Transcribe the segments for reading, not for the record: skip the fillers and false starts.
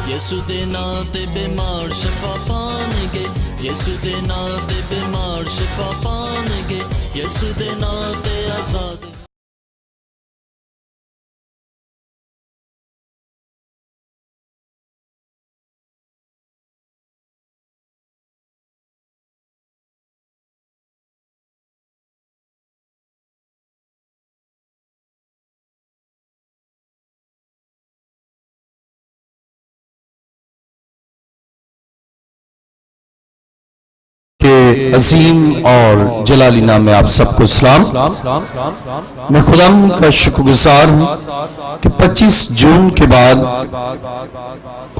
یسو دے ناں تے بیمار شفا پان گے، یسو دے ناں تے بیمار شفا پان گے، یسو دے ناں تے آزاد عظیم اور جلالی نام میں آپ سب کو سلام۔ میں خدا کا شکر گزار ہوں کہ 25 جون کے بعد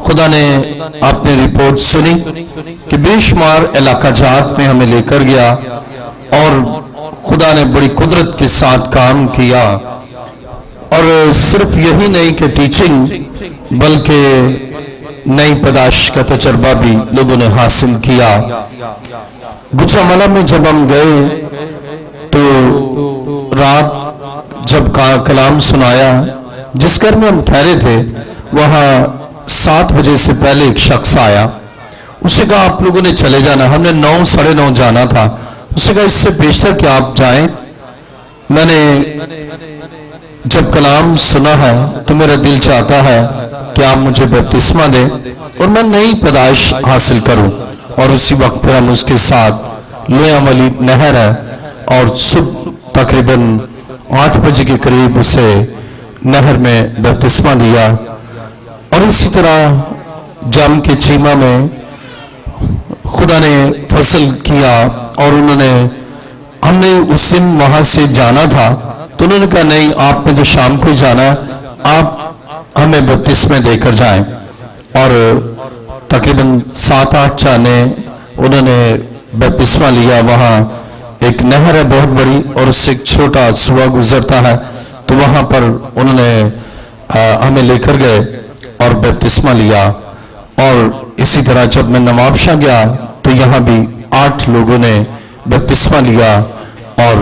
خدا نے اپنی رپورٹ سنی کہ بے شمار علاقہ جات میں ہمیں لے کر گیا اور خدا نے بڑی قدرت کے ساتھ کام کیا، اور صرف یہی نہیں کہ ٹیچنگ بلکہ نئی پیدائش کا تجربہ بھی لوگوں نے حاصل کیا۔ گجرانوالہ میں جب ہم گئے تو رات جب کلام سنایا، جس گھر میں ہم ٹھہرے تھے وہاں 7 بجے سے پہلے ایک شخص آیا۔ اسے کہا آپ لوگوں نے چلے جانا، ہم نے 9 ساڑھے 9 جانا تھا۔ اسے کہا اس سے بیشتر کہ آپ جائیں، میں نے جب کلام سنا ہے تو میرا دل چاہتا ہے کہ آپ مجھے بپتسمہ دیں اور میں نئی پیدائش حاصل کروں۔ اور اسی وقت پھر ہم اس کے ساتھ لویا والی نہر ہے اور صبح تقریباً 8 بجے کے قریب اسے نہر میں بپتسمہ دیا۔ اور اسی طرح جام کے چیمہ میں خدا نے فصل کیا، اور ہم نے اس دن وہاں سے جانا تھا تو انہوں نے کہا نہیں، آپ نے تو شام کو ہی جانا ہے، آپ ہمیں بپتسمے دے کر جائیں۔ اور تقریباً 7-8 جانے انہوں نے بپتسمہ لیا۔ وہاں ایک نہر ہے بہت بڑی اور اس سے ایک چھوٹا سوا گزرتا ہے، تو وہاں پر انہوں نے ہمیں لے کر گئے اور بپتسمہ لیا۔ اور اسی طرح جب میں نوابشاہ گیا تو یہاں بھی 8 لوگوں نے بپتسمہ لیا، اور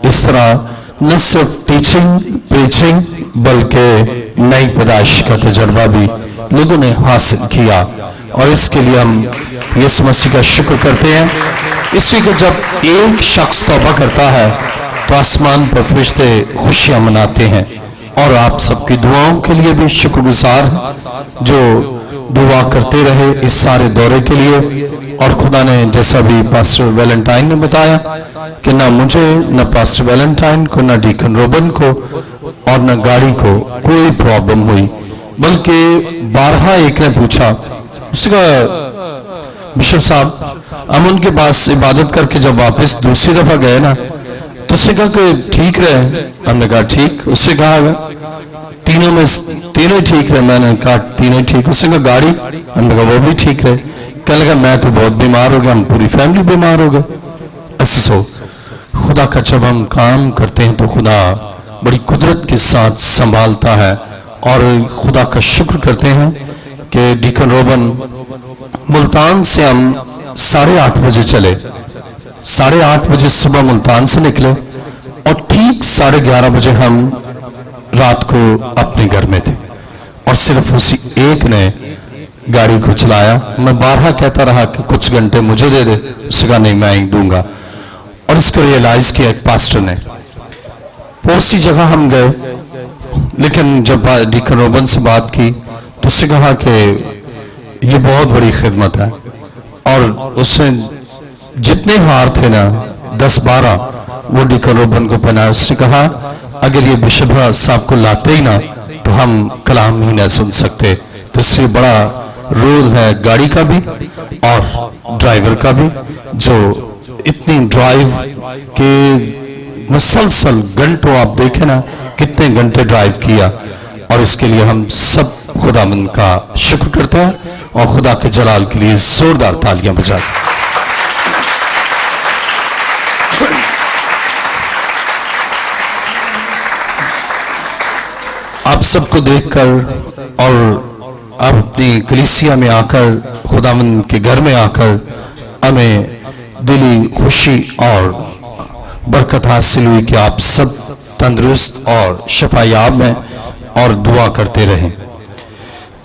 اس طرح نہ صرف ٹیچنگ پریچنگ بلکہ نئی پیدائش کا تجربہ بھی لوگوں نے حاصل کیا، اور اس کے لیے ہم یسوع مسیح کا شکر کرتے ہیں۔ اسی کہ جب ایک شخص توبہ کرتا ہے تو آسمان پر فرشتے خوشیاں مناتے ہیں، اور آپ سب کی دعاؤں کے لیے بھی شکر گزار ہیں جو دعا کرتے رہے اس سارے دورے کے لیے۔ اور خدا نے جیسا بھی پاسٹر ویلنٹائن نے بتایا کہ نہ مجھے، نہ پاسٹر ویلنٹائن کو، نہ ڈیکن روبن کو اور نہ گاڑی کو کوئی پرابلم ہوئی، بلکہ بارہا ایک نے پوچھا، اس کا بشپ صاحب ہم ان کے پاس عبادت کر کے جب واپس دوسری دفعہ گئے نا تو اس نے کہا کہ ٹھیک رہے، ہم نے کہا ٹھیک، اس سے کہا تینوں میں تینوں ٹھیک رہے، میں نے کہا تینوں ٹھیک، اس نے کہا گاڑی، ہم نے کہا وہ بھی ٹھیک رہے، کہنے لگا میں تو بہت بیمار ہو گیا، ہم پوری فیملی بیمار ہو گئے۔ ایسے خدا کا جب ہم کام کرتے ہیں تو خدا بڑی قدرت کے ساتھ سنبھالتا ہے، اور خدا کا شکر کرتے ہیں کہ ڈیکن روبن ملتان سے ہم 8:30 بجے چلے، 8:30 بجے صبح ملتان سے نکلے، اور ٹھیک 11:30 بجے ہم رات کو اپنے گھر میں تھے، اور صرف اسی ایک نے گاڑی کو چلایا۔ میں بارہا کہتا رہا کہ کچھ گھنٹے مجھے دے دے، اس نے کہا نہیں میں ہی دوں گا، اور اس کو ریئلائز کیا ایک پاسٹر نے۔ اسی جگہ ہم گئے، لیکن جب ڈیکن روبن سے بات کی تو اس نے کہا کہ یہ بہت بڑی خدمت ہے، اور اس نے جتنے ہار تھے نا 10-12 وہ ڈیکن روبن کو پہنایا۔ اس نے کہا اگر یہ بشپ صاحب کو لاتے ہی نا تو ہم کلام ہی نہ سن سکتے، تو اس سے بڑا رول ہے گاڑی کا بھی اور ڈرائیور کا بھی، جو اتنی ڈرائیو کے مسلسل گھنٹوں آپ دیکھیں نا کتنے گھنٹے ڈرائیو کیا، اور اس کے لیے ہم سب خدا مند کا شکر کرتے ہیں اور خدا کے جلال کے لیے زوردار تالیاں بجائیں۔ آپ سب کو دیکھ کر اور اپنی کلیسیا میں آ کر، خداوند کے گھر میں آ کر ہمیں دلی خوشی اور برکت حاصل ہوئی کہ آپ سب تندرست اور شفا یاب ہیں اور دعا کرتے رہیں۔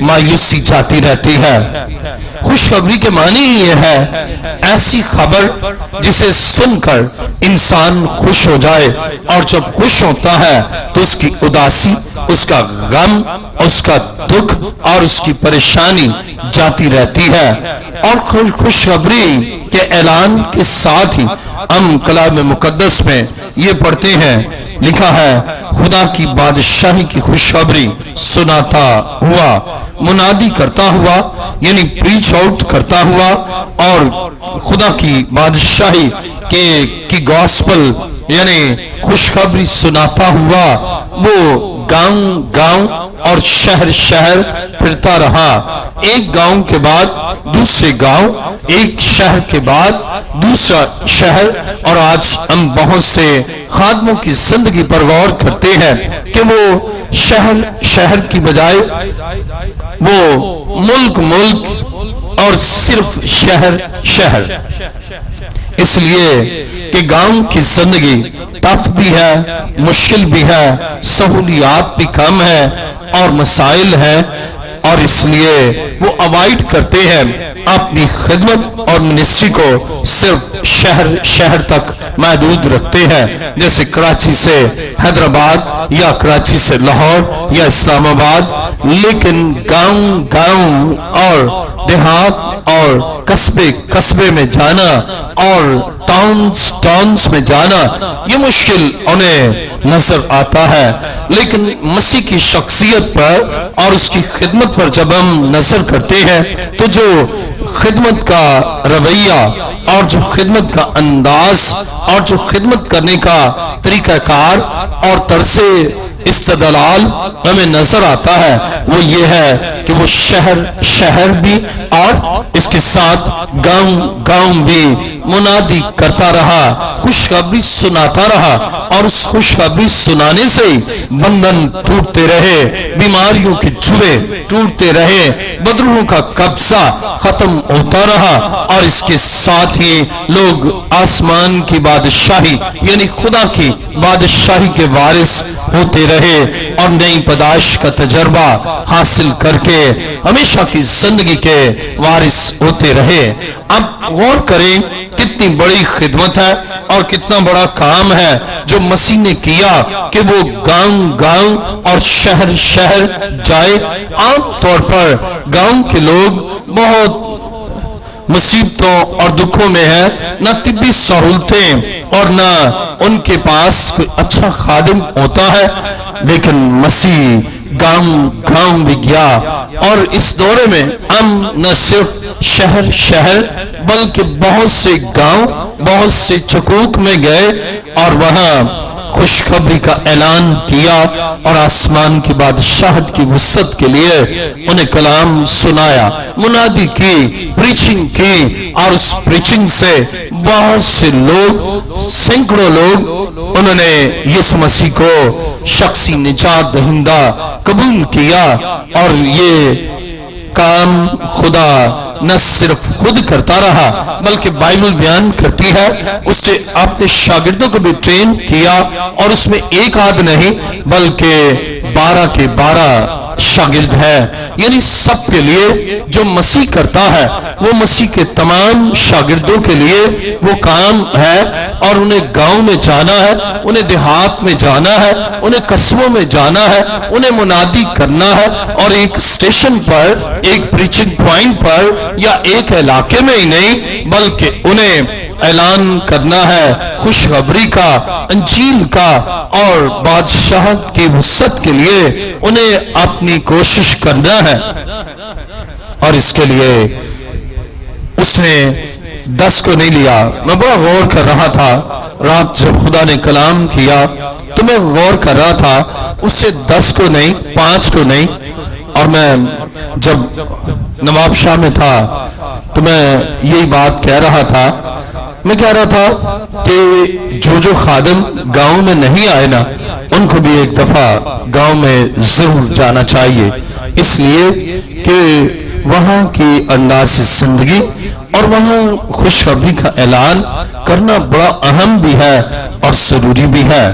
مایوسی جاتی رہتی ہے۔ خوشخبری کے معنی یہ ہے ایسی خبر جسے سن کر انسان خوش ہو جائے، اور جب خوش ہوتا ہے تو اس کی اداسی، اس کا غم، اس کا دکھ اور اس کی پریشانی جاتی رہتی ہے۔ اور خوشخبری کے اعلان کے ساتھ ہی ہم کلام مقدس میں یہ پڑھتے ہیں، لکھا ہے خدا کی بادشاہی کی خوشخبری سناتا ہوا، منادی کرتا ہوا، یعنی پریچ آؤٹ کرتا ہوا، اور خدا کی بادشاہی کی گاسپل یعنی خوشخبری سناتا ہوا وہ گاؤں گاؤں اور شہر شہر پھرتا رہا، ایک گاؤں کے بعد دوسرے گاؤں، ایک شہر کے بعد دوسرا شہر۔ اور آج ہم بہت سے خادموں کی زندگی پر غور کرتے ہیں کہ وہ شہر شہر کی بجائے وہ ملک ملک اور صرف شہر شہر، اس لیے کہ گاؤں کی زندگی ٹف بھی ہے، مشکل بھی ہے، سہولیات بھی کم ہے اور مسائل ہیں، اور اس لیے وہ اوائڈ کرتے ہیں اپنی خدمت اور منسٹری کو صرف شہر شہر تک محدود رکھتے ہیں، جیسے کراچی سے حیدرآباد یا کراچی سے لاہور یا اسلام آباد، لیکن گاؤں گاؤں اور دیہات اور قصبے قصبے میں جانا اور ٹاؤنز میں جانا یہ مشکل انہیں نظر آتا ہے۔ لیکن مسیح کی شخصیت پر اور اس کی خدمت پر جب ہم نظر کرتے ہیں تو جو خدمت کا رویہ اور جو خدمت کا انداز اور جو خدمت کرنے کا طریقہ کار اور طرز استدلال ہمیں نظر آتا ہے وہ یہ ہے کہ وہ شہر شہر بھی اور اس کے ساتھ گاؤں گاؤں بھی منادی کرتا رہا، خوشخبری سناتا رہا، اور اس خوشخبری سنانے سے بندھن ٹوٹتے رہے، بیماریوں کے جوے ٹوٹتے رہے، بدروہوں کا قبضہ ختم ہوتا رہا، اور اس کے ساتھ ہی لوگ آسمان کی بادشاہی یعنی خدا کی بادشاہی کے وارث ہوتے رہے اور نئی پیدائش کا تجربہ حاصل کر کے ہمیشہ کی زندگی کے وارث ہوتے رہے۔ اب غور کریں کتنی بڑی خدمت ہے اور کتنا بڑا کام ہے جو مسیح نے کیا کہ وہ گاؤں گاؤں اور شہر شہر جائے۔ عام طور پر گاؤں کے لوگ بہت مصیبتوں اور دکھوں میں ہے، نہ طبی سہولتیں اور نہ ان کے پاس کوئی اچھا خادم ہوتا ہے، لیکن مسیح گاؤں گاؤں بھی گیا، اور اس دورے میں ہم نہ صرف شہر شہر بلکہ بہت سے گاؤں بہت سے چکوک میں گئے اور وہاں خوشخبری کا اعلان کیا اور آسمان کی بادشاہت کی وسعت کے لیے انہیں کلام سنایا، منادی کی، پریچنگ کی، اور اس پریچنگ سے بہت سے لوگ سینکڑوں لوگ انہوں نے یسوع مسیح کو شخصی نجات دہندہ قبول کیا۔ اور یہ کام خدا نہ صرف خود کرتا رہا بلکہ بائبل بیان کرتی ہے اس سے اپنے شاگردوں کو بھی ٹرین کیا، اور اس میں ایک آدھ نہیں بلکہ 12 کے 12 شاگرد ہے، یعنی سب کے لیے جو مسیح کرتا ہے وہ مسیح کے تمام شاگردوں کے لیے وہ کام ہے، اور انہیں گاؤں میں جانا ہے، انہیں دیہات میں جانا ہے، انہیں قصبوں میں جانا ہے، انہیں منادی کرنا ہے، اور ایک اسٹیشن پر ایک پریچنگ پوائنٹ پر یا ایک علاقے میں ہی نہیں بلکہ انہیں اعلان کرنا ہے خوشخبری کا، انجیل کا، اور بادشاہت کی وسعت کے لیے انہیں اپنی کوشش کرنا ہے۔ اور اس کے لیے اس نے 10 کو نہیں لیا۔ میں بڑا غور کر رہا تھا رات جب خدا نے کلام کیا تو میں غور کر رہا تھا اس سے 10 کو نہیں 5 کو نہیں، اور میں جب نواب شاہ میں تھا تو میں یہی بات کہہ رہا تھا، میں کہہ رہا تھا کہ جو خادم گاؤں میں نہیں آئے نا ان کو بھی ایک دفعہ گاؤں میں ضرور جانا چاہیے، اس لیے کہ وہاں کی انداز زندگی اور وہاں خوشخبری کا اعلان کرنا بڑا اہم بھی ہے اور ضروری بھی ہے۔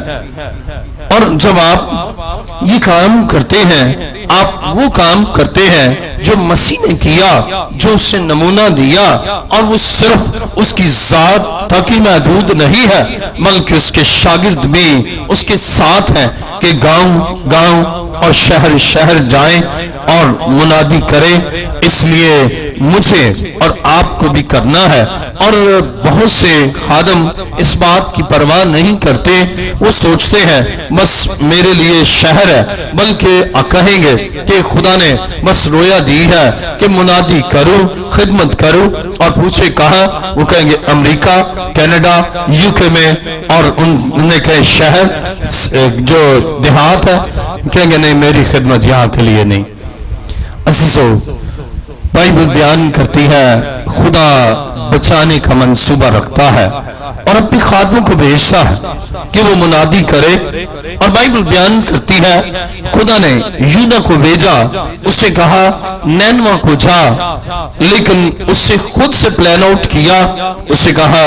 اور جب آپ یہ کام کرتے ہیں، آپ وہ کام کرتے ہیں جو مسیح نے کیا، جو اس نے نمونہ دیا، اور وہ صرف اس کی ذات تک ہی محدود نہیں ہے بلکہ اس کے شاگرد بھی اس کے ساتھ ہیں کہ گاؤں گاؤں اور شہر شہر جائیں اور منادی کریں۔ اس لیے مجھے اور آپ کو بھی کرنا ہے۔ اور بہت سے خادم اس بات کی پرواہ نہیں کرتے، وہ سوچتے ہیں بس میرے لیے شہر ہے، بلکہ کہیں گے کہ خدا نے بس رویا دی ہے کہ منادی کروں، خدمت کروں، اور پوچھے کہاں، وہ کہیں گے امریکہ، کینیڈا، UK میں، اور انہیں کہے شہر جو دیہات ہے، کہیں گے نہیں میری خدمت یہاں کے لیے نہیں۔ عزیزو، بائبل بیان کرتی ہے خدا بچانے کا منصوبہ رکھتا ہے اور اپنے خادموں کو بھیجتا ہے کہ وہ منادی کرے۔ اور بائبل بیان کرتی ہے خدا نے یونا کو بھیجا، اس سے کہا نینوا کو جا، لیکن اس سے خود سے پلان آؤٹ کیا، اس سے کہا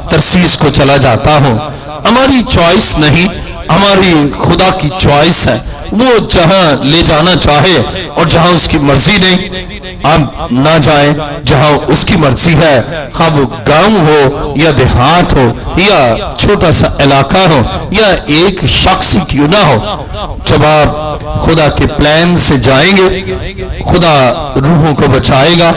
ترسیس کو چلا جاتا ہوں۔ ہماری چوائس نہیں، ہماری خدا کی چوائس ہے، وہ جہاں لے جانا چاہے اور جہاں اس کی مرضی نہیں آپ نہ جائیں، جہاں اس کی مرضی ہے، خواہ وہ گاؤں ہو یا دیہات ہو یا چھوٹا سا علاقہ ہو یا ایک شخص کیوں نہ ہو، جب آپ خدا کے پلان سے جائیں گے خدا روحوں کو بچائے گا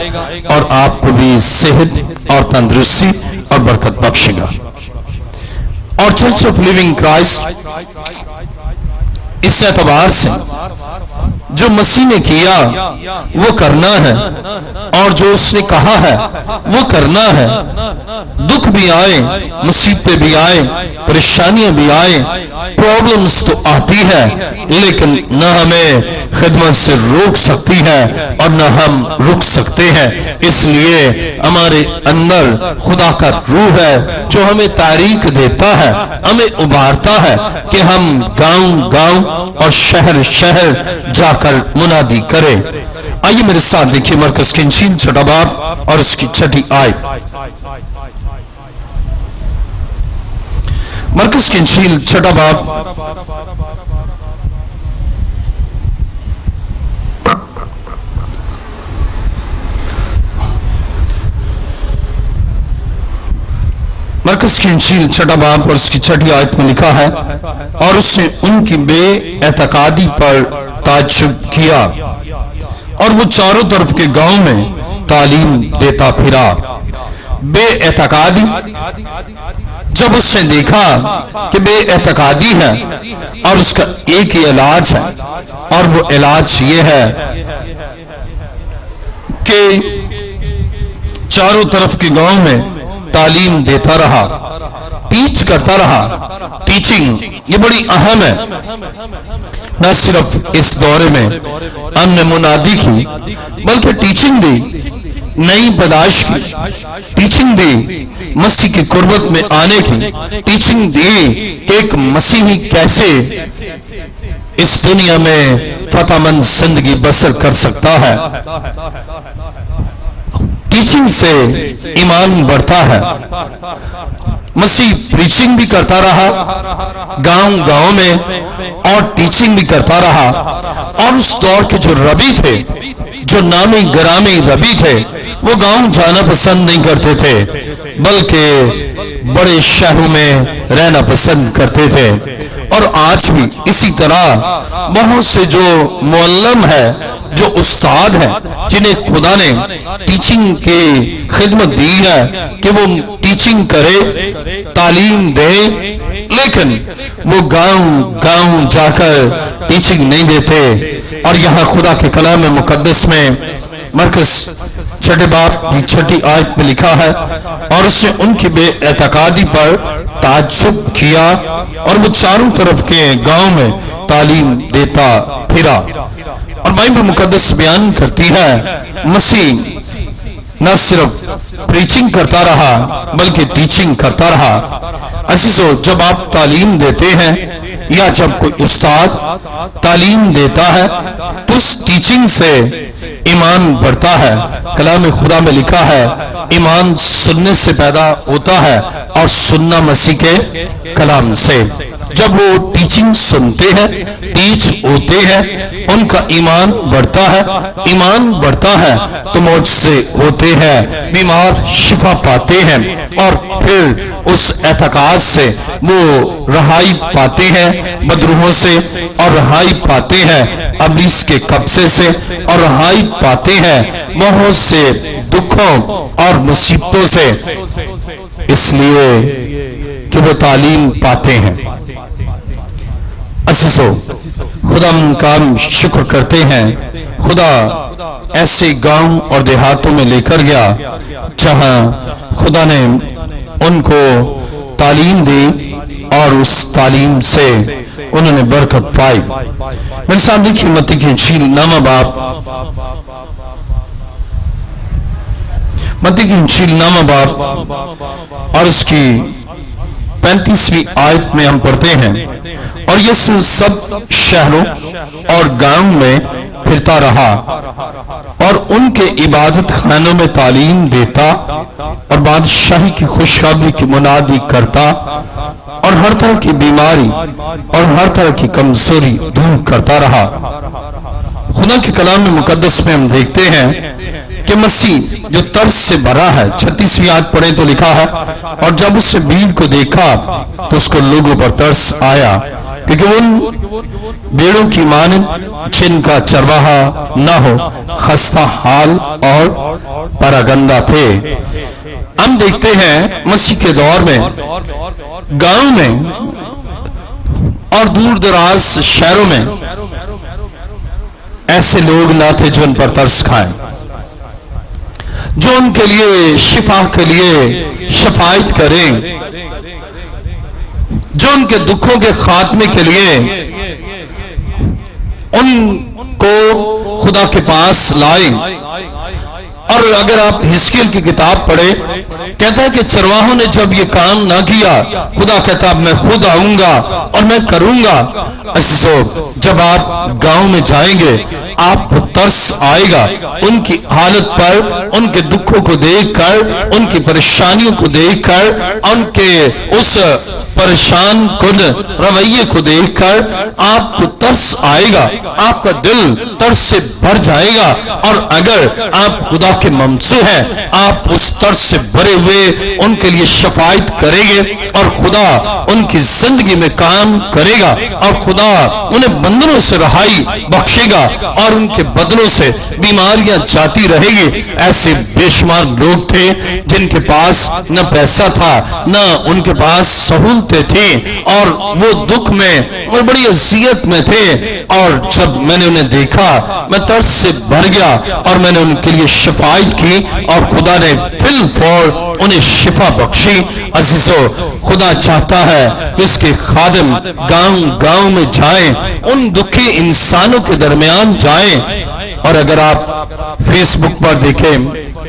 اور آپ کو بھی صحت اور تندرستی اور برکت بخشے گا۔ اور چرچ آف لیونگ کرائسٹ اس اعتبار سے جو مسیح نے کیا وہ کرنا ہے، اور جو اس نے کہا ہے وہ کرنا ہے۔ دکھ بھی آئے، مصیبتیں بھی آئے، پریشانیاں بھی آئے، پرابلمز تو آتی ہے، لیکن نہ ہمیں خدمت سے روک سکتی ہے اور نہ ہم رک سکتے ہیں۔ اس لیے ہمارے اندر خدا کا روح ہے جو ہمیں تحریک دیتا ہے، ہمیں ابھارتا ہے کہ ہم گاؤں گاؤں اور شہر شہر جا کر منادی کرے۔ آئیے میرے ساتھ دیکھیے مرکز کی انجیل چھٹا باب اور اس کی 6 آیت۔ مرکز کی انجیل چھٹا باب مرکز کی انجیل چھٹا باب اور اس کی 6 آیت میں لکھا ہے، اور اس نے ان کی بے اعتقادی پر تعجب کیا اور وہ چاروں طرف کے گاؤں میں تعلیم دیتا پھرا۔ بے اعتقادی، جب اس نے دیکھا کہ بے اعتقادی ہے اور اس کا ایک ہی علاج ہے، اور وہ علاج یہ ہے کہ چاروں طرف کے گاؤں میں تعلیم دیتا رہا، ٹیچ کرتا رہا۔ ٹیچنگ یہ بڑی اہم ہے، نہ صرف اس دورے میں ہم نے منادی کی بلکہ ٹیچنگ دی، نئی پیدائش کی ٹیچنگ دی، مسیح کی قربت میں آنے کی ٹیچنگ دی کہ ایک مسیحی کیسے اس دنیا میں فتح مند زندگی بسر کر سکتا ہے۔ ٹیچنگ سے ایمان بڑھتا ہے۔ مسیح پریچنگ بھی کرتا رہا گاؤں گاؤں میں اور ٹیچنگ بھی کرتا رہا، اور اس دور کے جو ربی تھے، جو نامی گرامی ربی تھے، وہ گاؤں جانا پسند نہیں کرتے تھے بلکہ بڑے شہروں میں رہنا پسند کرتے تھے۔ اور آج بھی اسی طرح بہت سے جو معلم ہے، جو استاد ہیں، جنہیں خدا نے ٹیچنگ کی خدمت دی ہے کہ وہ ٹیچنگ کرے، تعلیم دے، لیکن وہ گاؤں گاؤں جا کر ٹیچنگ نہیں دیتے۔ اور یہاں خدا کے کلام مقدس میں مرکز 6 باب کی 6 آیت میں لکھا ہے، اور اس نے ان کی بے اعتقادی پر تعجب کیا اور وہ چاروں طرف کے گاؤں میں تعلیم دیتا پھرا۔ اور بائبل مقدس بیان کرتی ہے مسیح نہ صرف پریچنگ کرتا رہا بلکہ ٹیچنگ کرتا رہا۔ عزیزو، جب آپ تعلیم دیتے ہیں یا جب کوئی استاد تعلیم دیتا ہے تو اس ٹیچنگ سے ایمان بڑھتا ہے۔ کلام خدا میں لکھا ہے ایمان سننے سے پیدا ہوتا ہے اور سننا مسیح کے کلام سے۔ جب وہ ٹیچنگ سنتے ہیں، ٹیچ ہوتے ہیں، ان کا ایمان بڑھتا ہے، ایمان بڑھتا ہے تو معجزے ہوتے ہیں، بیمار شفا پاتے ہیں، اور پھر اس اعتقاد سے وہ رہائی پاتے ہیں بدروحوں سے، اور رہائی پاتے ہیں ابلیس کے قبضے سے، اور رہائی پاتے ہیں بہت سے دکھوں اور مصیبتوں سے، اس لیے کہ وہ تعلیم پاتے ہیں۔ عزیزو، خدا کا شکر کرتے ہیں، خدا ایسے گاؤں اور دیہاتوں میں لے کر گیا جہاں خدا نے ان کو تعلیم دی اور اس تعلیم سے انہوں نے برکت پائی۔ میرے ساتھ دیکھیے متی کی انجیل نامہ باب، متی کی انجیل نامہ باب اور اس کی 35ویں آیت میں ہم پڑھتے ہیں، اور یسوع سب شہروں اور گاؤں میں پھرتا رہا اور ان کے عبادت خانوں میں تعلیم دیتا اور بادشاہی کی خوشخبری کی منادی کرتا اور ہر طرح کی بیماری اور ہر طرح کی کمزوری دور کرتا رہا۔ خدا کے کلام مقدس میں ہم دیکھتے ہیں کہ مسیح جو ترس سے بھرا ہے، 36ویں آیت پڑھیں تو لکھا ہے، اور جب اس نے بھیڑ کو دیکھا تو اس کو لوگوں پر ترس آیا، کیونکہ ان بھیڑوں کی مانند جن کا چرواہا نہ ہو، خستہ حال اور پراگندہ تھے۔ ہم دیکھتے ہیں مسیح کے دور میں گاؤں میں اور دور دراز شہروں میں ایسے لوگ نہ تھے جو ان پر ترس کھائیں، جو ان کے لیے شفا کے لیے شفاعت کریں، جو ان کے دکھوں کے خاتمے کے لیے ان کو خدا کے پاس لائیں۔ اور اگر آپ حزقیل کی کتاب پڑھیں، کہتا ہے کہ چرواہوں نے جب یہ کام نہ کیا، خدا کہتا ہے میں خود آؤں گا اور میں کروں گا۔ عزیزو، جب آپ گاؤں میں جائیں گے آپ کو ترس آئے گا ان کی حالت پر، ان کے دکھوں کو دیکھ کر، ان کی پریشانیوں کو دیکھ کر، ان کے اس پریشان کن رویے کو دیکھ کر آپ کو ترس آئے گا، آپ کا دل ترس سے بھر جائے گا۔ اور اگر آپ خدا کے ممسو ہیں، آپ اس ترس سے بھرے ہوئے ان کے لیے شفاعت کریں گے، اور خدا ان کی زندگی میں کام کرے گا، اور خدا انہیں بندنوں سے رہائی بخشے گا، اور ان کے بدنوں سے بیماریاں جاتی رہے گی۔ ایسے بے شمار لوگ تھے جن کے پاس نہ پیسہ تھا، نہ ان کے پاس سہولتیں تھیں، اور وہ دکھ میں اور بڑی اذیت میں تھے، اور جب میں نے انہیں دیکھا میں ترس سے بھر گیا اور میں نے ان کے لیے شفاعت کی، اور خدا نے فی الفور انہیں شفا بخشی۔ عزیزو، خدا چاہتا ہے کہ اس کے خادم گاؤں گاؤں میں جائیں، ان دکھی انسانوں کے درمیان جائیں۔ اور اگر آپ فیس بک پر دیکھیں،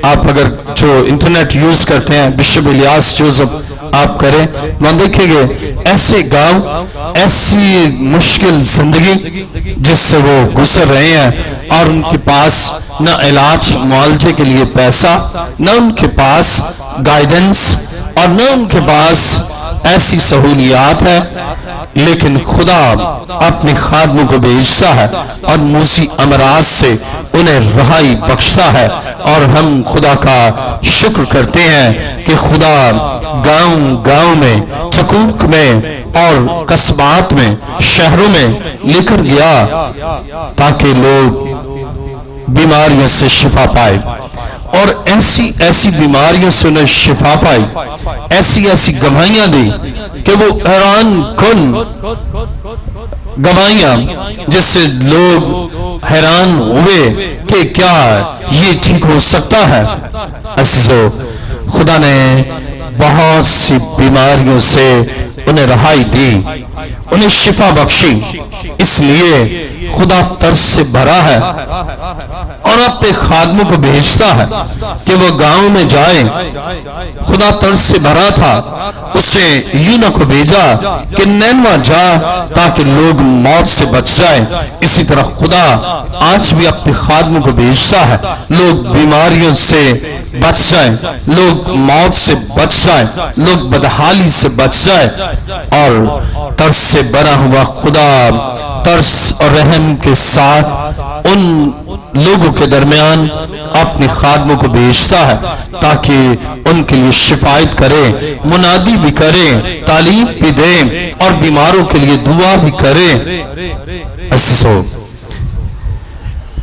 آپ اگر جو انٹرنیٹ یوز کرتے ہیں، بشپ الیاس جوزف آپ کریں، وہاں دیکھیں گے ایسے گاؤں، ایسی مشکل زندگی جس سے وہ گزر رہے ہیں، اور ان کے پاس نہ علاج معالجے کے لیے پیسہ، نہ ان کے پاس گائیڈنس، اور نہ ان کے پاس ایسی سہولیات ہے، لیکن خدا اپنے خادموں کو بھیجتا ہے اور موذی امراض سے انہیں رہائی بخشتا ہے۔ اور ہم خدا کا شکر کرتے ہیں کہ خدا گاؤں گاؤں میں، چکوک میں اور قصبات میں، شہروں میں لے کر گیا تاکہ لوگ بیماریوں سے شفا پائے، اور ایسی ایسی بیماریوں سے انہیں شفا پائی، ایسی ایسی گواہیاں دی کہ وہ حیران کن گواہیاں جس سے لوگ حیران ہوئے کہ کیا یہ ٹھیک ہو سکتا ہے۔ عزیزو، خدا نے بہت سی بیماریوں سے انہیں رہائی دی، انہیں شفا بخشی، اس لیے خدا ترس سے بھرا ہے اور اپنے خادموں کو بھیجتا ہے کہ وہ گاؤں میں جائیں۔ خدا ترس سے بھرا تھا، اسے یونہ کو بھیجا کہ نینوہ جا تاکہ لوگ موت سے بچ جائیں۔ اسی طرح خدا آج بھی اپنے خادموں کو بھیجتا ہے، لوگ بیماریوں سے بچ جائیں، لوگ موت سے بچ جائیں، لوگ بدحالی سے بچ جائیں، اور ترس سے بنا ہوا خدا ترس اور رحم کے ساتھ ان لوگوں کے درمیان اپنے خادموں کو بھیجتا ہے تاکہ ان کے لیے شفایت کرے، منادی بھی کرے، تعلیم بھی دے اور بیماروں کے لیے دعا بھی کرے۔ عزیزو،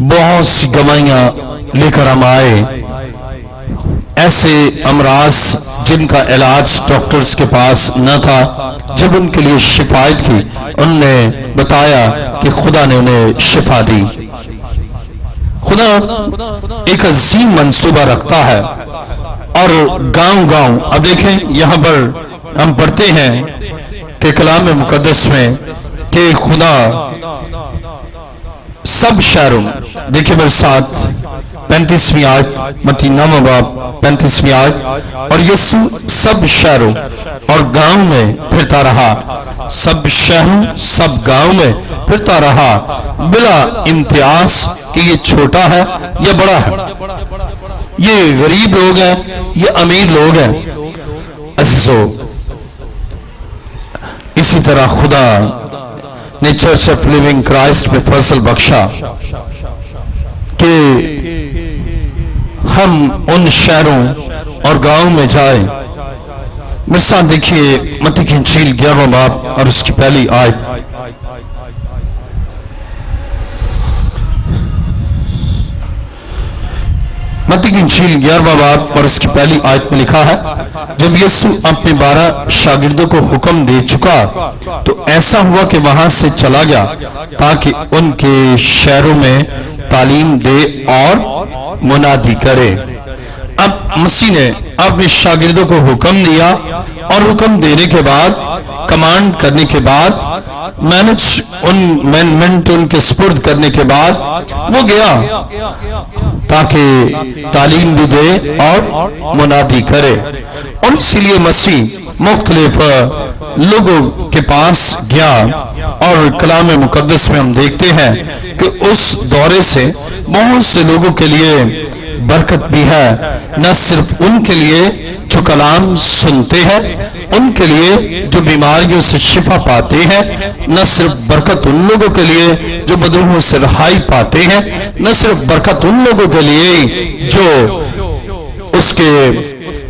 بہت سی گواہیاں لے کر ہم آئے، ایسے امراض جن کا علاج ڈاکٹرز کے پاس نہ تھا، جب ان کے لیے شفایت کی، انہوں نے بتایا کہ خدا نے انہیں شفا دی۔ خدا ایک عظیم منصوبہ رکھتا ہے، اور گاؤں گاؤں، اب دیکھیں یہاں پر ہم پڑھتے ہیں کہ کلام مقدس میں کہ خدا سب شہروں، دیکھیں میرے ساتھ 35ویں آیت، متی 9 باب 35ویں آیت، اور یسوع سب شہروں اور گاؤں میں پھرتا رہا، سب شہروں سب گاؤں میں پھرتا رہا بلا امتیاز کہ یہ چھوٹا ہے یا بڑا ہے، یہ غریب لوگ ہیں یہ امیر لوگ ہیں۔ عزیزو، اسی طرح خدا نے چرچ آف لیونگ کرائسٹ میں فضل بخشا کہ ہم ان شہروں اور گاؤں میں جائیں۔ میرے ساتھ دیکھیے متی کی انجیل 11واں باب اور اس کی پہلی آیت۔ متی کی انجیل 11واں باب اور اس کی پہلی آیت میں لکھا ہے، جب یسوع اپنے 12 شاگردوں کو حکم دے چکا تو ایسا ہوا کہ وہاں سے چلا گیا تاکہ ان کے شہروں میں تعلیم دے اور منادی کرے۔ اب مسیح نے اپنے شاگردوں کو حکم دیا، اور حکم دینے کے بعد، کمانڈ کرنے کے بعد، مینجمنٹ ان کے سپرد کرنے کے بعد وہ گیا تاکہ تعلیم بھی دے اور منادی کرے۔ اور اسی لیے مسیح مختلف لوگوں کے پاس گیا، اور کلام مقدس میں ہم دیکھتے ہیں کہ اس دورے سے بہت سے لوگوں کے لیے برکت بھی ہے، نہ صرف ان کے لیے جو کلام سنتے ہیں، ان کے لیے جو بیماریوں سے شفا پاتے ہیں، نہ صرف برکت ان لوگوں کے لیے جو بدروحوں سے رہائی پاتے ہیں، نہ صرف برکت ان لوگوں کے لیے جو اس کے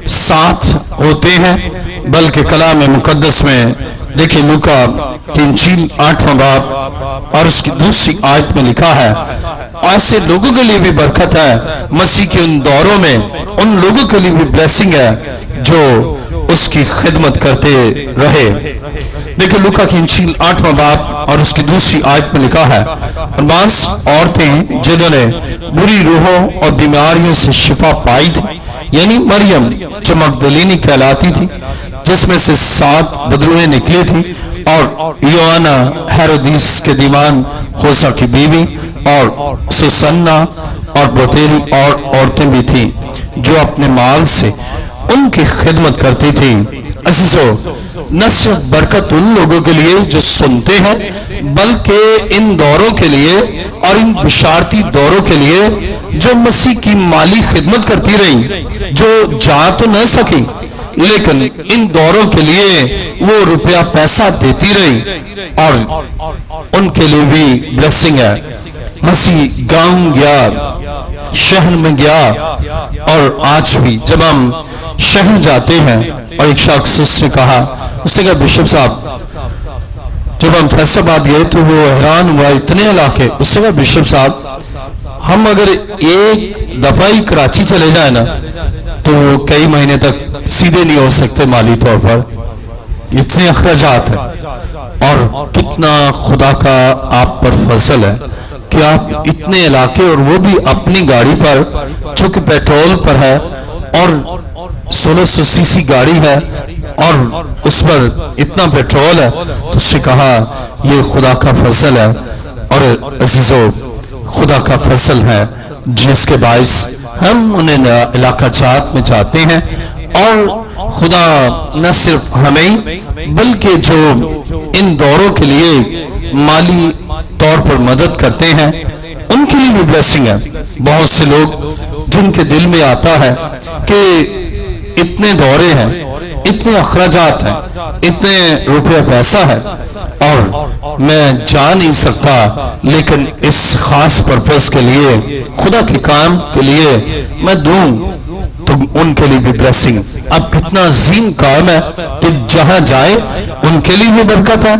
ساتھ ہوتے ہیں، بلکہ کلام مقدس میں دیکھیں لوکا کی انجیل 8واں باب اور اس کی دوسری آیت میں لکھا ہے، ایسے لوگوں کے لیے بھی برکت ہے، مسیح کے ان دوروں میں ان لوگوں کے لیے بھی بلیسنگ ہے جو اس کی خدمت کرتے رہے۔ دیکھیں لوکا کی انجیل 8واں باب اور اس کی دوسری آیت میں لکھا ہے، اور بعض عورتیں جنہوں نے بری روحوں اور بیماریوں سے شفا پائی تھی، یعنی مریم جو مگدلینی کہلاتی تھی، جس میں سے 7 بدروہیں نکلی تھی، اور یوحنا ہیرودیس کے دیوان خوسا کی بیوی، اور سوسنہ اور بوتیری اور عورتیں بھی تھیں جو اپنے مال سے ان کی خدمت کرتی تھی۔ عزیزو، نہ صرف برکت ان لوگوں کے لیے جو سنتے ہیں، بلکہ ان دوروں کے لیے اور ان بشارتی دوروں کے لیے جو مسیح کی مالی خدمت کرتی رہی، جو جا تو نہ سکی لیکن ان دوروں کے لیے وہ روپیہ پیسہ دیتی رہی، اور ان کے لیے بھی بلیسنگ ہے۔ مسیح گاؤں گیا، شہر میں گیا، اور آج بھی جب ہم شہر جاتے ہیں، اور ایک شخص اس نے کہا بشپ صاحب، جب ہم فیصل آباد گئے تو وہ حیران ہوا، اتنے علاقے، اس نے کہا بشپ صاحب ہم اگر ایک دفعہ ہی کراچی چلے جائیں نا تو کئی مہینے تک سیدھے نہیں ہو سکتے مالی طور پر، اتنے اخراجات ہیں۔ اور کتنا خدا کا آپ پر فضل ہے کہ آپ اتنے علاقے، اور وہ بھی اپنی گاڑی پر جو کہ پیٹرول پر ہے، اور 1600 سی سی گاڑی ہے، اور اس پر اتنا پیٹرول ہے، تو اس سے کہا یہ خدا کا فضل ہے۔ اور عزیزو، خدا کا فضل ہے جس کے باعث ہم انہیں علاقہ جات میں جاتے ہیں، اور خدا نہ صرف ہمیں بلکہ جو ان دوروں کے لیے مالی طور پر مدد کرتے ہیں ان کے لیے بھی بلیسنگ ہے۔ بہت سے لوگ جن کے دل میں آتا ہے کہ اتنے دورے ہیں، اتنے اخراجات ہیں، اتنے روپے پیسہ ہے اور میں جا نہیں سکتا، لیکن اس خاص پرپس کے لیے، خدا کے کام کے لیے میں دوں، تو ان کے لیے بھی بلیسنگ۔ اب کتنا عظیم کام ہے کہ جہاں جائے ان کے لیے بھی برکت ہے،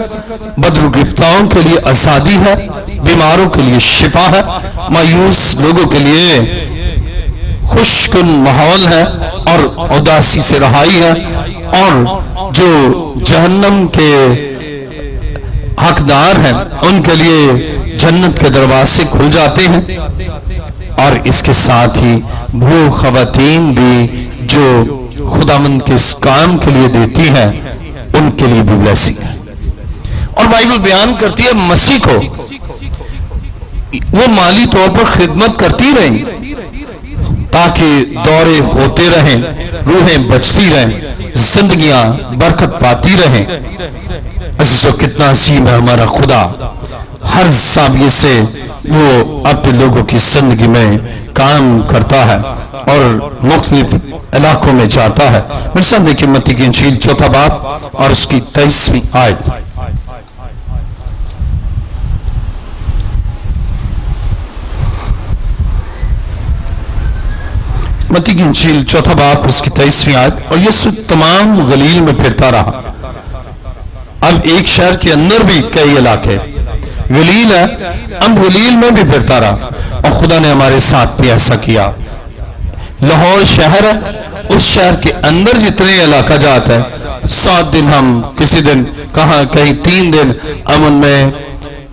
بدر گرفتاروں کے لیے آزادی ہے، بیماروں کے لیے شفا ہے، مایوس لوگوں کے لیے خوشکن ماحول ہے اور اداسی سے رہائی ہے، اور جو جہنم کے حقدار ہیں ان کے لیے جنت کے دروازے کھل جاتے ہیں، اور اس کے ساتھ ہی وہ خواتین بھی جو خداوند کے اس کام کے لیے دیتی ہیں ان کے لیے بھی بلیسنگ ہے۔ اور بائبل بیان کرتی ہے مسیح کو وہ مالی طور پر خدمت کرتی رہیں تاکہ دورے ہوتے رہیں، روحیں بچتی رہیں، زندگیاں برکت پاتی رہیں۔ عزیزو کتنا عظیم ہے ہمارا خدا، ہر زاویے سے وہ اپنے لوگوں کی زندگی میں کام کرتا ہے اور مختلف علاقوں میں جاتا ہے۔ میرے ساتھ دیکھیں متی کی انجیل 4 باب اور اس کی 23ویں آیت۔ متی کی انجیل 4 باب اس کی 23ویں آیت۔ اور یسوع تمام گلیل میں پھرتا رہا۔ اب ایک شہر کے اندر بھی کئی علاقے، گلیل ہے، اب گلیل میں بھی پھرتا رہا، اور خدا نے ہمارے ساتھ بھی ایسا کیا۔ لاہور شہر ہے، اس شہر کے اندر جتنے علاقہ جات ہے، 7 دن ہم کسی دن کہاں کہیں 3 دن، ہم ان میں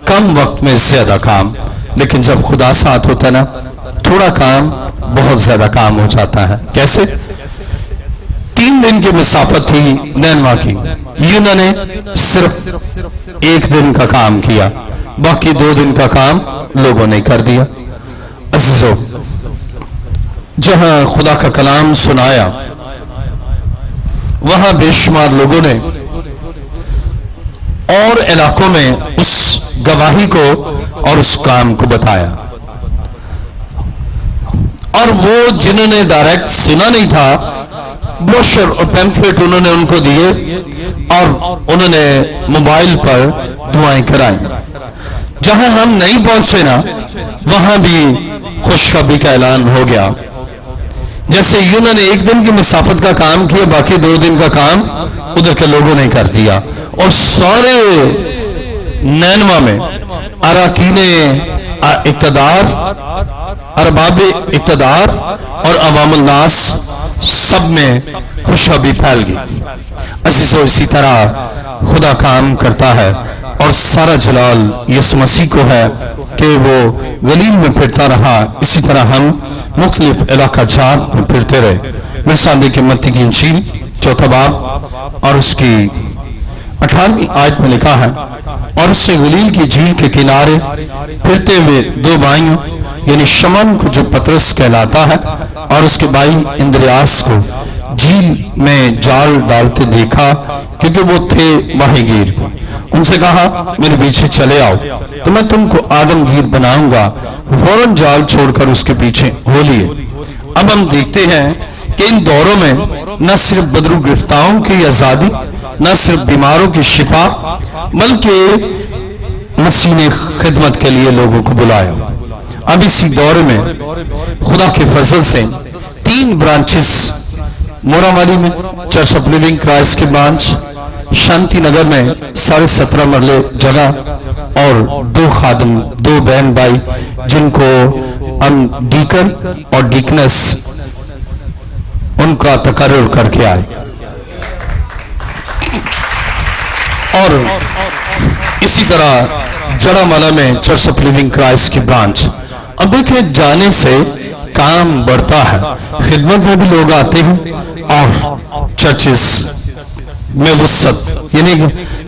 کم وقت میں زیادہ کام، لیکن جب خدا ساتھ ہوتا ہے نا، تھوڑا کام بہت زیادہ کام ہو جاتا ہے۔ کیسے؟ 3 دن کی مسافت تھی نینوا کی، یونا نے صرف 1 دن کا کام کیا، باقی 2 دن کا کام لوگوں نے کر دیا۔ عزیزو جہاں خدا کا کلام سنایا وہاں بے شمار لوگوں نے اور علاقوں میں اس گواہی کو اور اس کام کو بتایا، اور وہ جنہوں نے ڈائریکٹ سنا نہیں تھا، بروشر اور پیمفلیٹ انہوں نے ان کو دیے اور انہوں نے موبائل پر دعائیں کرائیں۔ جہاں ہم نہیں پہنچے نا وہاں بھی خوشخبری کا اعلان ہو گیا۔ جیسے انہوں نے 1 دن کی مسافت کا کام کیا، باقی 2 دن کا کام ادھر کے لوگوں نے کر دیا، اور سارے نینوا میں اراکین اقتدار، ارباب اقتدار اور عوام الناس سب میں خوشخبری پھیل گئی۔ عزیزو اسی طرح خدا کام کرتا ہے، اور سارا جلال یسوع مسیح کو ہے کہ وہ گلیل میں پھرتا رہا، اسی طرح ہم مختلف علاقہ جات میں پھرتے رہے۔ میرے سامنے کی متی کی انجیل 4 باب اور اس کی 18ویں آیت میں لکھا ہے، اور اس سے گلیل کی جھیل کے کنارے پھرتے ہوئے 2 بھائیوں یعنی شمعون کو جو پطرس کہلاتا ہے اور اس کے بھائی اندریاس کو جھیل میں جال ڈالتے دیکھا، کیونکہ وہ تھے ماہی گیر۔ ان سے کہا میرے پیچھے چلے آؤ تو میں تم کو آدم گیر بناؤں گا۔ فوراً جال چھوڑ کر اس کے پیچھے ہو لیے۔ اب ہم دیکھتے ہیں کہ ان دوروں میں نہ صرف بدرو گرفتاروں کی آزادی، نہ صرف بیماروں کی شفا، بلکہ مسیح نے خدمت کے لیے لوگوں کو بلایا۔ اب اسی دور میں خدا کے فضل سے 3 برانچز، مورا والی میں چرچ آف لیونگ کرائسٹ کی برانچ، شانتی نگر میں 17.5 مرلے جگہ، اور 2 خادم، 2 بہن بھائی جن کو ہم ڈیکن اور ڈیکنس ان کا تقرر کر کے آئے۔ اور اسی طرح جڑا مالا میں چرچ آف لیونگ کرائسٹ کی برانچ۔ اب دیکھیں جانے سے کام بڑھتا ہے، خدمت میں بھی لوگ آتے ہیں، اور چرچز میں وسعت، یعنی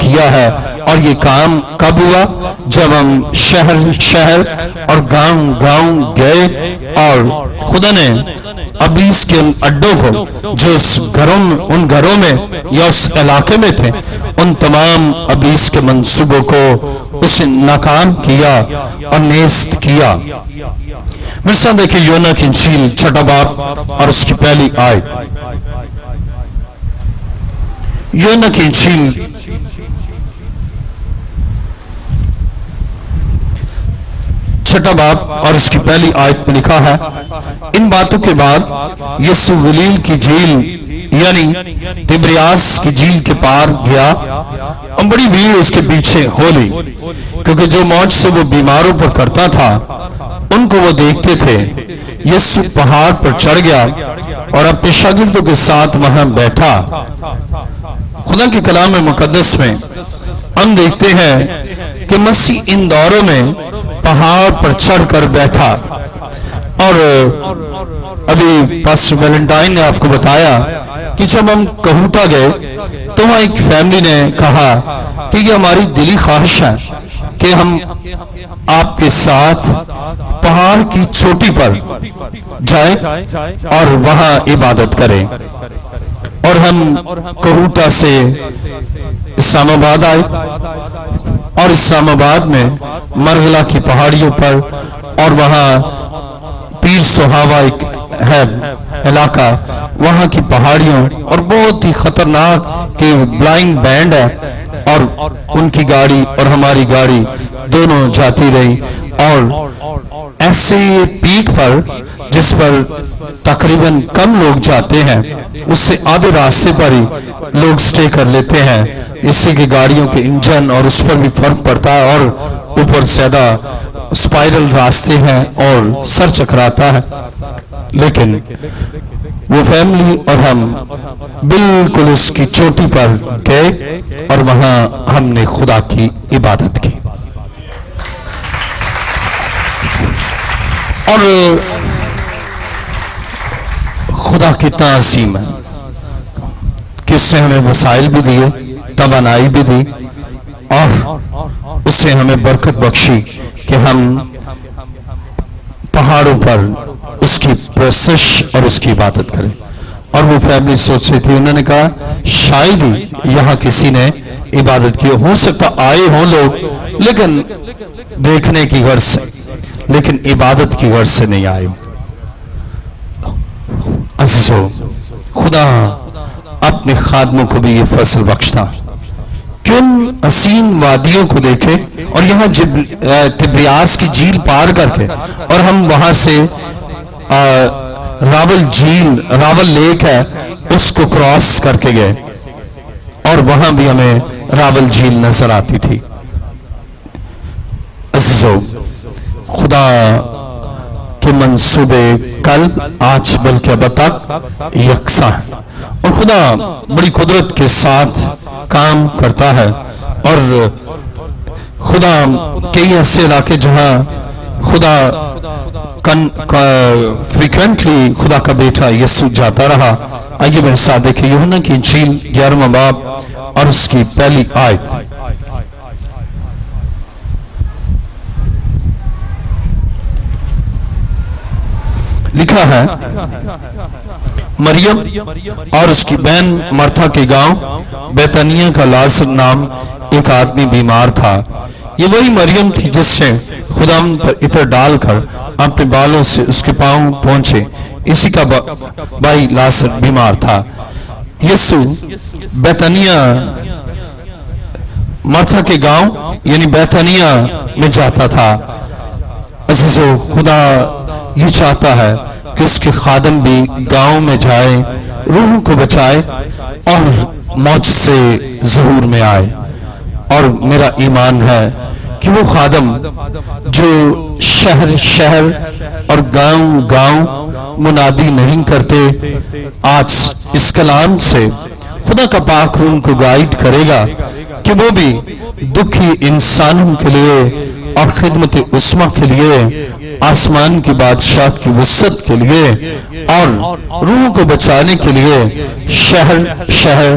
کیا ہے. اور یہ کام کب ہوا؟ جب ہم شہر شہر اور گاؤں گاؤں گئے اور خدا نے ابلیس کے ان اڈوں کو جو ان گھروں میں یا اس علاقے میں تھے، ان تمام ابلیس کے منصوبوں کو اس نے ناکام کیا اور نیست کیا. میرے ساتھ دیکھیں یونا کی انجیل 6 باب اور اس کی پہلی آیت. یونا کی انجیل 6 باب اور اس کی پہلی آیت میں لکھا ہے، ان باتوں کے بعد یسوع گلیل کی جھیل یعنی تبریاس کی جھیل کے پار گیا اور بڑی بھیڑ اس کے پیچھے ہو لی، کیونکہ جو موج سے وہ بیماروں پر کرتا تھا ان کو وہ دیکھتے تھے. یسوع پہاڑ پر چڑھ گیا اور اپنے شاگردوں کے ساتھ وہاں بیٹھا. خدا کے کلام مقدس میں ہم دیکھتے ہیں کہ مسیح ان دوروں میں پہاڑ پر چڑھ کر بیٹھا. اور ابھی پاسٹر ویلنٹائن نے آپ کو بتایا کہ جب ہم کہوٹا گئے تو وہاں ایک فیملی نے کہا کہ یہ ہماری دلی خواہش ہے کہ ہم آپ کے ساتھ پہاڑ کی چوٹی پر جائیں اور وہاں عبادت کریں. اور ہم کہوٹا سے اسلام آباد آئے اور اسلام آباد میں مرغلا کی پہاڑیوں پر اور وہاں پیر سہاوا ایک ہے علاقہ، وہاں کی پہاڑیوں اور بہت ہی خطرناک کہ بلائنگ بینڈ ہے اور ان کی گاڑی اور ہماری گاڑی دونوں جاتی رہی. اور ایسے پیک پر جس پر تقریباً کم لوگ جاتے ہیں اس سے آدھے راستے پر ہی لوگ سٹے کر لیتے ہیں، اس سے کہ گاڑیوں کے انجن اور اس پر بھی فرق پڑتا ہے اور اوپر زیادہ سپائرل راستے ہیں اور سر چکراتا ہے. لیکن وہ فیملی اور ہم بالکل اس کی چوٹی پر گئے اور وہاں ہم نے خدا کی عبادت کی. اور خدا کتنا عظیم ہے کہ اس نے ہمیں وسائل بھی دیے، توانائی بھی دی اور اس نے ہمیں برکت بخشی کہ ہم پہاڑوں پر اس کی پرستش اور اس کی عبادت کریں. اور وہ فیملی سوچ رہی تھی، انہوں نے کہا شاید ہی یہاں کسی نے عبادت کی ہو سکتا آئے ہوں لوگ لیکن دیکھنے کی غرض سے، لیکن عبادت کی غرض سے نہیں آئے. عزیزو، خدا اپنے خادموں کو بھی یہ فضل بخشتا کہ ان حسین وادیوں کو دیکھے اور یہاں تبریاس کی جھیل پار کر کے اور ہم وہاں سے راول لیک ہے اس کو کراس کر کے گئے اور وہاں بھی ہمیں راول جھیل نظر آتی تھی. عزیزو، خدا کے منصوبے کل آج بلکہ اب تک یکساں ہیں اور خدا بڑی قدرت کے ساتھ کام کرتا ہے. اور خدا کئی ایسے علاقے جہاں خدا فریکوینٹلی خدا کا بیٹا یسوع جاتا رہا. آئیے میرے ساتھ دیکھیں یوحنا کی انجیل 11واں باب اور اس کی پہلی آیت. لکھا ہے، مریم اور اس کی بہن مرتھا کے گاؤں بیتانیہ کا لازر نام ایک آدمی بیمار تھا. یہ وہی مریم تھی جس سے خدا پر عطر ڈال کر اپنے بالوں سے اس کے پاؤں پہنچے. اسی کا بھائی لازر بیمار تھا. یسوع بیتانیہ مرتھا کے گاؤں یعنی بیتانیہ میں جاتا تھا. عزیزو، خدا یہ چاہتا ہے کہ اس کے خادم بھی گاؤں میں جائے، روح کو بچائے اور موج سے ظہور میں آئے. اور میرا ایمان ہے کہ وہ خادم جو شہر شہر اور گاؤں گاؤں منادی نہیں کرتے، آج اس کلام سے خدا کا پاک روح کو گائیڈ کرے گا کہ وہ بھی دکھی انسانوں کے لیے اور خدمت عظمیٰ کے لیے، آسمان کی بادشاہت کی وسعت کے لیے اور روح کو بچانے کے لیے شہر شہر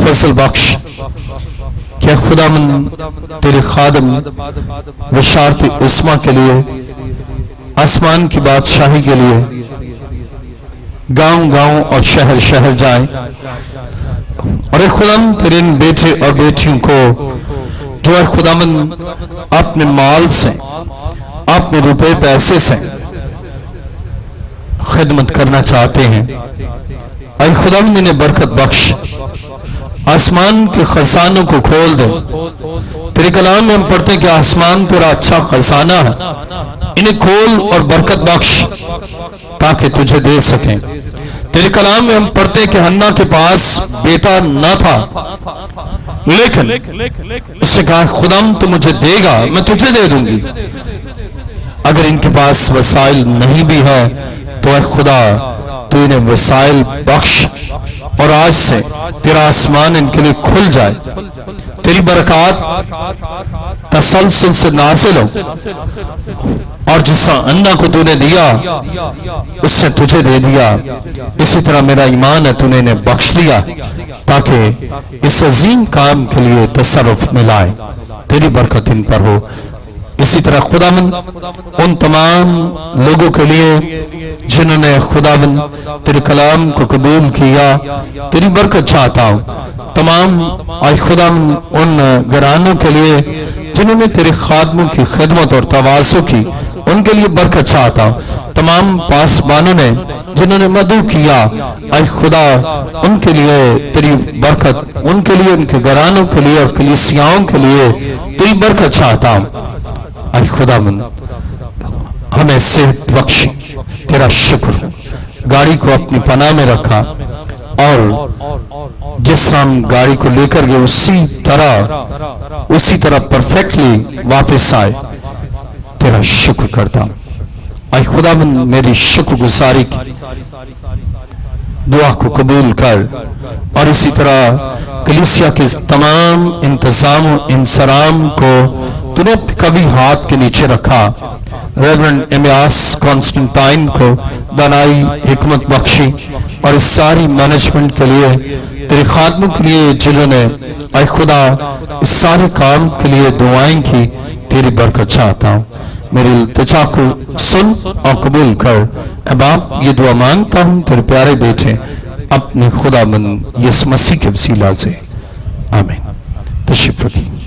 فضل بخش کہ خداوند تیرے خادم بشارت عصمہ کے لیے، آسمان کی بادشاہی کے لیے گاؤں گاؤں اور شہر شہر جائیں، اور اے خداوند تیرے ان بیٹے اور بیٹیوں کو جو اے خداوند اپنے مال سے، اپنے روپے پیسے سے خدمت کرنا چاہتے ہیں، اے خداوند انہیں برکت بخش، آسمان کے خزانوں کو کھول دے۔ تیرے کلام میں ہم پڑھتے ہیں کہ آسمان تیرا اچھا خزانہ ہے، انہیں کھول اور برکت بخش تاکہ تجھے دے سکیں۔ تیرے کلام میں ہم پڑھتے ہیں کہ حنا کے پاس بیٹا نہ تھا، لیکن اس سے کہا خداوند تو مجھے دے گا، میں تجھے دے دوں گی۔ اگر ان کے پاس وسائل نہیں بھی ہے تو اے خدا تو انہیں وسائل بخش، اور آج سے تیرا آسمان ان کے لیے کھل جائے، تیری برکات تسلسل سے نازل ہو، اور جس طرح انا کو تو نے دیا اس سے تجھے دے دیا، اسی طرح میرا ایمان ہے تو نے انہیں بخش دیا تاکہ اس عظیم کام کے لیے تصرف میں لائے۔ تیری برکت ان پر ہو۔ اسی طرح خداوند ان تمام لوگوں کے لیے جنہوں نے خداوند تیرے کلام کو قبول کیا، تیری برکت چاہتا ہوں۔ تمام اے خداوند ان گھرانوں کے لیے جنہوں نے تیرے خادموں کی خدمت اور تواضع کی، ان کے لیے برکت چاہتا ہوں۔ تمام پاسبانوں نے جنہوں نے مدعو کیا، اے خدا ان کے لیے تیری برکت، ان کے لیے، ان کے گھرانوں کے لیے اور کلیسیاؤں کے لیے تیری برکت چاہتا ہوں۔ اے خداوند ہمیں صحت بخشی، تیرا شکر، گاڑی کو اپنی پناہ میں رکھا، اور جس طرح ہم گاڑی کو لے کر گئے اسی طرح پرفیکٹلی واپس آئے، تیرا شکر کرتا ہوں۔ اے خداوند میری شکر گزاری کی دعا کو قبول کر، اور اسی طرح کلیسیا کے تمام انتظام و انصرام کو تو نے کبھی ہاتھ کے نیچے رکھا۔ ریورنڈ امیاس کانسٹنٹائن کو دانائی حکمت بخشی، اور اس ساری مینجمنٹ کے لیے، تیرے خادموں کے لیے جنہوں نے اے خدا اس سارے کام کے لیے دعائیں کی، تیری برکت چاہتا ہوں۔ میری التجا کو سن اور قبول کر۔ اے باپ یہ دعا مانگتا ہوں تیرے پیارے بیٹے اپنے خداوند یسوع مسیح کے وسیلہ سے، آمین۔ تشریف رکھیے۔